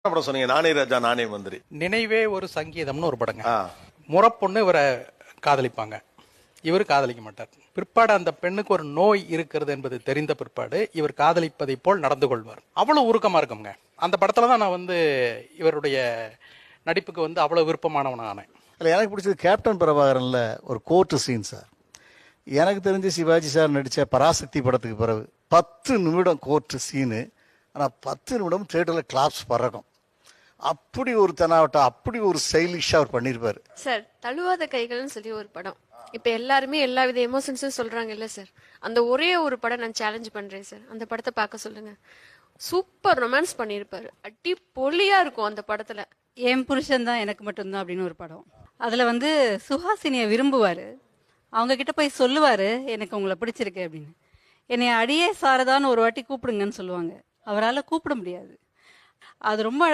படம் சொன்னீங்க, நானே ராஜா நானே மந்திரி. நினைவே ஒரு சங்கீதம்னு ஒரு படங்க. ஆ. முறப்பொண்ணு இவரை காதலிப்பாங்க, இவர் காதலிக்க மாட்டார். பிற்பாடு அந்த பெண்ணுக்கு ஒரு நோய் இருக்கிறது என்பது தெரிந்த பிற்பாடு இவர் காதலிப்பதை போல் நடந்து கொள்வார். அவ்வளவு உருக்கமா இருக்குங்க. அந்த படத்துல தான் நான் இவருடைய நடிப்புக்கு அவ்வளவு விருப்பமானவனானேன். இல்லை, எனக்கு பிடிச்சது கேப்டன் பிரபாகரன்ல ஒரு கோர்ட்டு சீன் சார். எனக்கு தெரிஞ்சு சிவாஜி சார் நடித்த பராசக்தி படத்துக்கு பிறகு 10 நிமிடம் கோர்ட்டு சீனு, ஆனால் 10 நிமிடம் தியேட்டரில் கிளாப்ஸ் பறக்கும். அப்படி ஒரு தெனாவட்டம், அப்படி ஒரு ஸ்டைலிஷாக அவர் பண்ணியிருப்பார் சார். தழுவாத கைகள்னு சொல்லி ஒரு படம், இப்ப எல்லாருமே எல்லா வித எமோஷன்ஸும் சொல்றாங்க இல்ல சார். அந்த ஒரே ஒரு படம் நான் சேலஞ்ச் பண்றேன் சார், அந்த படத்தை பார்க்க சொல்லுங்க. சூப்பர் ரொமான்ஸ் பண்ணியிருப்பாரு, அடி பொலியா இருக்கும் அந்த படத்துல. என் புருஷன் தான் எனக்கு மட்டும்தான் அப்படின்னு ஒரு படம். அதுல சுஹாசினியை விரும்புவாரு. அவங்க கிட்ட போய் சொல்லுவாரு, எனக்கு உங்களை பிடிச்சிருக்கு அப்படின்னு. என்னை அடியே சாரதான்னு ஒரு வாட்டி கூப்பிடுங்கன்னு சொல்லுவாங்க. அவரால் கூப்பிட முடியாது. அது ரொம்ப